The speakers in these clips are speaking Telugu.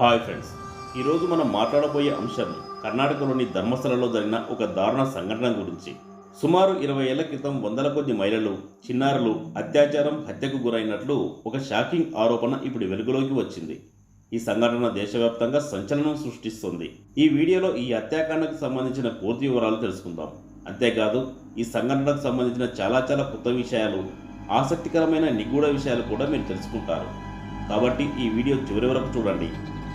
హాయ్ ఫ్రెండ్స్, ఈరోజు మనం మాట్లాడబోయే అంశం కర్ణాటకలోని ధర్మస్థలలో జరిగిన ఒక దారుణ సంఘటన గురించి. సుమారు 20 ఏళ్ల క్రితం వందల కొద్ది మహిళలు, చిన్నారులు అత్యాచారం, హత్యకు గురైనట్లు ఒక షాకింగ్ ఆరోపణ ఇప్పుడు వెలుగులోకి వచ్చింది. ఈ సంఘటన దేశవ్యాప్తంగా సంచలనం సృష్టిస్తుంది. ఈ వీడియోలో ఈ హత్యాకాండకు సంబంధించిన పూర్తి వివరాలు తెలుసుకుందాం. అంతేకాదు, ఈ సంఘటనకు సంబంధించిన చాలా కొత్త విషయాలు, ఆసక్తికరమైన నిగూఢ విషయాలు కూడా మీరు తెలుసుకుంటారు. కాబట్టి ఈ వీడియో చివరి వరకు చూడండి.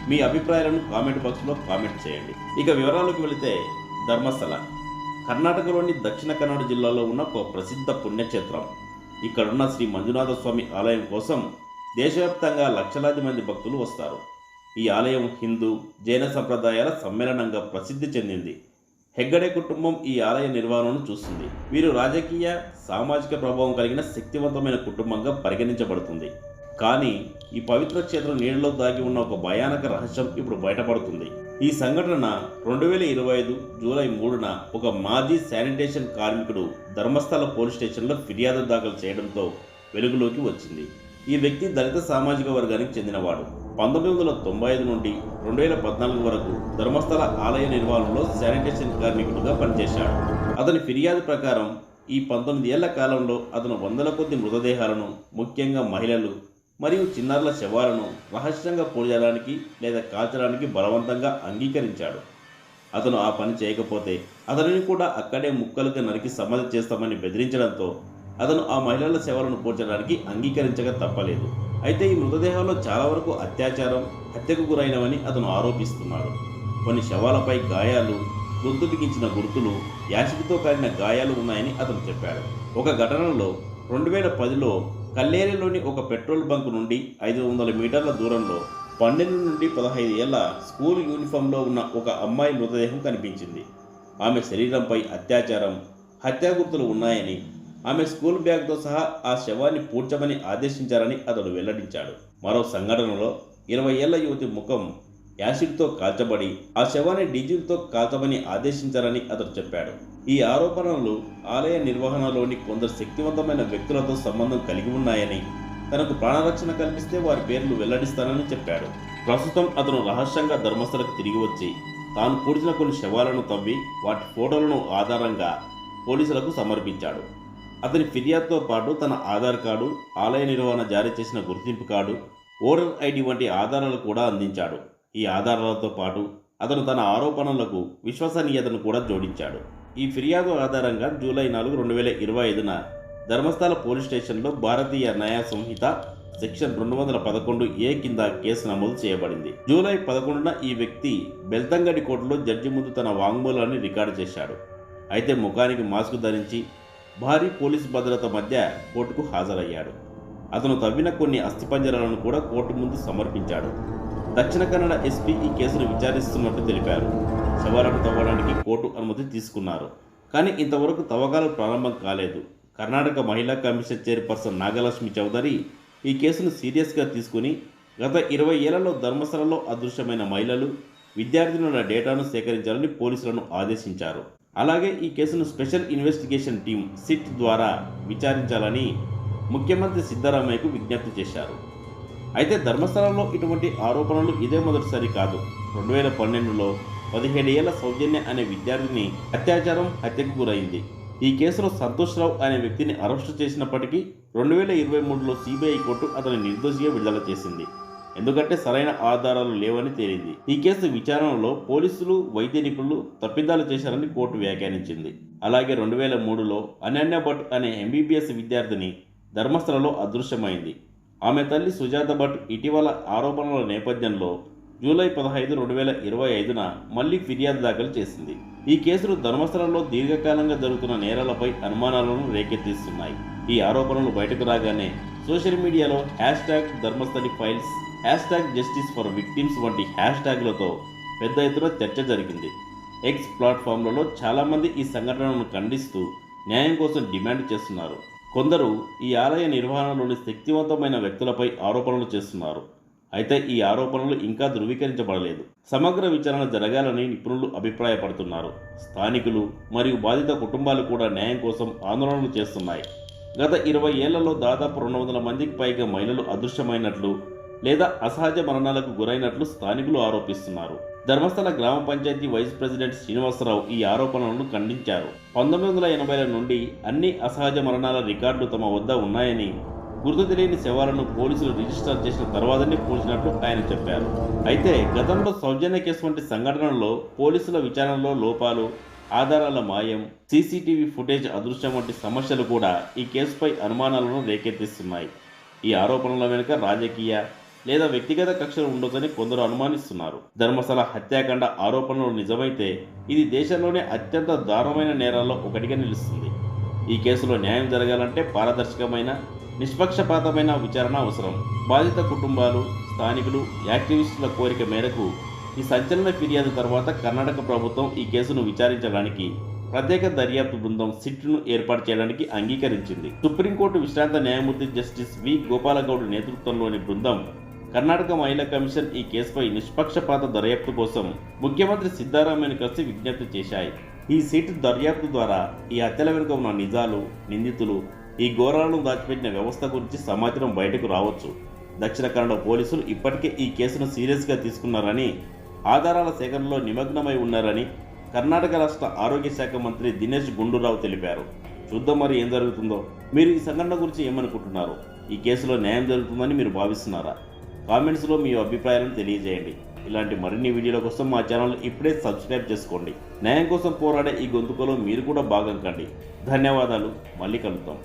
మీ అభిప్రాయాలను కామెంట్ బాక్స్లో కామెంట్ చేయండి. ఇక వివరాలకు వెళితే, ధర్మస్థల కర్ణాటకలోని దక్షిణ కన్నడ జిల్లాలో ఉన్న ఒక ప్రసిద్ధ పుణ్యక్షేత్రం. ఇక్కడున్న శ్రీ మంజునాథ స్వామి ఆలయం కోసం దేశవ్యాప్తంగా లక్షలాది మంది భక్తులు వస్తారు. ఈ ఆలయం హిందూ, జైన సంప్రదాయాల సమ్మేళనంగా ప్రసిద్ధి చెందింది. హెగ్గడే కుటుంబం ఈ ఆలయ నిర్వహణను చూస్తుంది. వీరు రాజకీయ, సామాజిక ప్రభావం కలిగిన శక్తివంతమైన కుటుంబంగా పరిగణించబడుతుంది. కానీ ఈ పవిత్ర క్షేత్రం నీడలో దాగి ఉన్న ఒక భయానక రహస్యం ఇప్పుడు బయటపడుతుంది. ఈ సంఘటన 2025 జూలై 3న ఒక మాజీ శానిటేషన్ కార్మికుడు ధర్మస్థల పోలీస్ స్టేషన్లో ఫిర్యాదు దాఖలు చేయడంతో వెలుగులోకి వచ్చింది. ఈ వ్యక్తి దళిత సామాజిక వర్గానికి చెందినవాడు. 1995 నుండి 2014 వరకు ధర్మస్థల ఆలయ నిర్వహణలో శానిటేషన్ కార్మికుడిగా పనిచేశాడు. అతని ఫిర్యాదు ప్రకారం ఈ 19 ఏళ్ల కాలంలో అతను వందల కొద్ది మృతదేహాలను, ముఖ్యంగా మహిళలు మరియు చిన్నారుల శవాలను రహస్యంగా పూడ్చడానికి లేదా కాల్చడానికి బలవంతంగా అంగీకరించాడు. అతను ఆ పని చేయకపోతే అతనిని కూడా అక్కడే ముక్కలుగా నరికి సమాధి చేస్తామని బెదిరించడంతో అతను ఆ మహిళల శవాలను పూడ్చడానికి అంగీకరించక తప్పలేదు. అయితే ఈ మృతదేహాల్లో చాలా వరకు అత్యాచారం, హత్యకు గురైనవని అతను ఆరోపిస్తున్నాడు. కొన్ని శవాలపై గాయాలు, గొంతు బిగించిన గుర్తులు, యాసిడ్తో కాలిన గాయాలు ఉన్నాయని అతను చెప్పాడు. ఒక ఘటనలో 2010లో కల్లేరిలోని ఒక పెట్రోల్ బంక్ నుండి 500 మీటర్ల దూరంలో 12 నుండి 15 ఏళ్ల స్కూల్ యూనిఫామ్లో ఉన్న ఒక అమ్మాయి మృతదేహం కనిపించింది. ఆమె శరీరంపై అత్యాచారం, హత్యా గుర్తులు ఉన్నాయని, ఆమె స్కూల్ బ్యాగ్తో సహా ఆ శవాన్ని పూడ్చమని ఆదేశించారని అతడు వెల్లడించాడు. మరో సంఘటనలో 20 ఏళ్ల యువతి ముఖం యాసిడ్తో కాల్చబడి ఆ శవాన్ని డీజిల్తో కాల్చమని ఆదేశించారని అతడు చెప్పాడు. ఈ ఆరోపణలు ఆలయ నిర్వహణలోని కొందరు శక్తివంతమైన వ్యక్తులతో సంబంధం కలిగి ఉన్నాయని, తనకు ప్రాణరక్షణ కల్పిస్తే వారి పేర్లు వెల్లడిస్తానని చెప్పాడు. ప్రస్తుతం అతను రహస్యంగా ధర్మస్థలకు తిరిగి వచ్చి తాను పూడ్చిన కొన్ని శవాలను తవ్వి వాటి ఫోటోలను ఆధారంగా పోలీసులకు సమర్పించాడు. అతని ఫిర్యాదుతో పాటు తన ఆధార్ కార్డు, ఆలయ నిర్వహణ జారీ చేసిన గుర్తింపు కార్డు, ఓటర్ ఐడి వంటి ఆధారాలు కూడా అందించాడు. ఈ ఆధారాలతో పాటు అతను తన ఆరోపణలకు విశ్వసనీయతను కూడా జోడించాడు. ఈ ఫిర్యాదు ఆధారంగా జూలై 4, 2025న ధర్మస్థల పోలీస్ స్టేషన్లో భారతీయ న్యాయ సంహిత సెక్షన్ 211A కింద కేసు నమోదు చేయబడింది. జూలై 11న ఈ వ్యక్తి బెల్తంగడి కోర్టులో జడ్జి ముందు తన వాంగ్మూలాన్ని రికార్డు చేశాడు. అయితే ముఖానికి మాస్క్ ధరించి భారీ పోలీసు భద్రత మధ్య కోర్టుకు హాజరయ్యాడు. అతను తవ్విన కొన్ని అస్థిపంజరాలను కూడా కోర్టు ముందు సమర్పించాడు. దక్షిణ కన్నడ ఎస్పీ ఈ కేసును విచారిస్తున్నట్టు తెలిపారు. శవాలను తవ్వడానికి కోర్టు అనుమతి తీసుకున్నారు. కానీ ఇంతవరకు తవ్వకాలు ప్రారంభం కాలేదు. కర్ణాటక మహిళా కమిషన్ చైర్పర్సన్ నాగలక్ష్మి చౌదరి ఈ కేసును సీరియస్గా తీసుకుని గత 20 ఏళ్లలో ధర్మస్థలలో అదృశ్యమైన మహిళలు, విద్యార్థినుల డేటాను సేకరించాలని పోలీసులను ఆదేశించారు. అలాగే ఈ కేసును స్పెషల్ ఇన్వెస్టిగేషన్ టీం సిట్ ద్వారా విచారించాలని ముఖ్యమంత్రి సిద్ధరామయ్యకు విజ్ఞప్తి చేశారు. అయితే ధర్మస్థలంలో ఇటువంటి ఆరోపణలు ఇదే మొదటిసారి కాదు. 2012లో 17 ఏళ్ల సౌజన్య అనే విద్యార్థిని అత్యాచారం, హత్యకు గురైంది. ఈ కేసులో సంతోష్ రావు అనే వ్యక్తిని అరెస్టు చేసినప్పటికీ 2023లో సిబిఐ కోర్టు అతని నిర్దోషిగా విడుదల చేసింది. ఎందుకంటే సరైన ఆధారాలు లేవని తేలింది. ఈ కేసు విచారణలో పోలీసులు, వైద్య నిపుణులు తప్పిదాలు చేశారని కోర్టు వ్యాఖ్యానించింది. అలాగే 2003లో అనన్య భట్ అనే ఎంబీబీఎస్ విద్యార్థిని ధర్మస్థలలో అదృశ్యమైంది. ఆమె తల్లి సుజాత భట్ ఇటీవల ఆరోపణల నేపథ్యంలో జూలై 15, 2025న మళ్లీ ఫిర్యాదు దాఖలు చేసింది. ఈ కేసులు ధర్మస్థలంలో దీర్ఘకాలంగా జరుగుతున్న నేరాలపై అనుమానాలను రేకెత్తిస్తున్నాయి. ఈ ఆరోపణలు బయటకు రాగానే సోషల్ మీడియాలో #Dharmasthali files, #justice for victims వంటి హ్యాష్ట్యాగ్లతో పెద్ద ఎత్తున చర్చ జరిగింది. ఎక్స్ ప్లాట్ఫామ్లలో చాలామంది ఈ సంఘటనను ఖండిస్తూ న్యాయం కోసం డిమాండ్ చేస్తున్నారు. కొందరు ఈ ఆలయ నిర్వహణలోని శక్తివంతమైన వ్యక్తులపై ఆరోపణలు చేస్తున్నారు. అయితే ఈ ఆరోపణలు ఇంకా ధృవీకరించబడలేదు. సమగ్ర విచారణ జరగాలని నిపుణులు అభిప్రాయపడుతున్నారు. స్థానికులు మరియు బాధిత కుటుంబాలు కూడా న్యాయం కోసం ఆందోళనలు చేస్తున్నాయి. గత 20 ఏళ్లలో దాదాపు 200 మందికి పైగా మహిళలు అదృశ్యమైనట్లు లేదా అసహజ మరణాలకు గురైనట్లు స్థానికులు ఆరోపిస్తున్నారు. ధర్మస్థల గ్రామ పంచాయతీ వైస్ ప్రెసిడెంట్ శ్రీనివాసరావు ఈ ఆరోపణలను ఖండించారు. 1980ల నుండి అన్ని అసహజ మరణాల రికార్డులు తమ వద్ద ఉన్నాయని, గుర్తు తెలియని శవాలను పోలీసులు రిజిస్టర్ చేసిన తర్వాతనే పూడ్చినట్లు ఆయన చెప్పారు. అయితే గతంలో సౌజన్య కేసు వంటి సంఘటనల్లో పోలీసుల విచారణలో లోపాలు, ఆధారాల మాయం, సీసీటీవీ ఫుటేజ్ అదృశ్యం వంటి సమస్యలు కూడా ఈ కేసుపై అనుమానాలను రేకెత్తిస్తున్నాయి. ఈ ఆరోపణల వెనుక రాజకీయ లేదా వ్యక్తిగత కక్షలు ఉండొచ్చని కొందరు అనుమానిస్తున్నారు. ధర్మస్థల హత్యాకాండ ఆరోపణలు నిజమైతే ఇది దేశంలోనే అత్యంత దారుణమైన నేరాల్లో ఒకటిగా నిలుస్తుంది. ఈ కేసులో న్యాయం జరగాలంటే పారదర్శకమైన, నిష్పక్షపాతమైన విచారణ అవసరం. బాధిత కుటుంబాలు, స్థానికులు, యాక్టివిస్టుల కోరిక మేరకు ఈ సంచలన ఫిర్యాదు తర్వాత కర్ణాటక ప్రభుత్వం ఈ కేసును విచారించడానికి ప్రత్యేక దర్యాప్తు బృందం సిట్ను ఏర్పాటు చేయడానికి అంగీకరించింది. సుప్రీంకోర్టు విశ్రాంత న్యాయమూర్తి జస్టిస్ వి గోపాలగౌడ్ నేతృత్వంలోని బృందం కర్ణాటక మహిళా కమిషన్ ఈ కేసుపై నిష్పక్షపాత దర్యాప్తు కోసం ముఖ్యమంత్రి సిద్ధరామయ్యను కలిసి విజ్ఞప్తి చేశాయి. ఈ సిట్ దర్యాప్తు ద్వారా ఈ హత్యల వెనుక ఉన్న నిజాలు, నిందితులు, ఈ ఘోరాలను దాచిపెట్టిన వ్యవస్థ గురించి సమాచారం బయటకు రావచ్చు. దక్షిణ కన్నడ పోలీసులు ఇప్పటికే ఈ కేసును సీరియస్గా తీసుకున్నారని, ఆధారాల సేకరణలో నిమగ్నమై ఉన్నారని కర్ణాటక రాష్ట్ర ఆరోగ్య శాఖ మంత్రి దినేష్ గుండూరావు తెలిపారు. చూద్దాం మరి ఏం జరుగుతుందో. మీరు ఈ సంఘటన గురించి ఏమనుకుంటున్నారు? ఈ కేసులో న్యాయం జరుగుతుందని మీరు భావిస్తున్నారా? కామెంట్స్లో మీ అభిప్రాయాలను తెలియజేయండి. ఇలాంటి మరిన్ని వీడియోల కోసం మా ఛానల్ ఇప్పుడే సబ్స్క్రైబ్ చేసుకోండి. న్యాయం కోసం పోరాడే ఈ గొంతుకలో మీరు కూడా భాగం కండి. ధన్యవాదాలు. మళ్ళీ కలుద్దాం.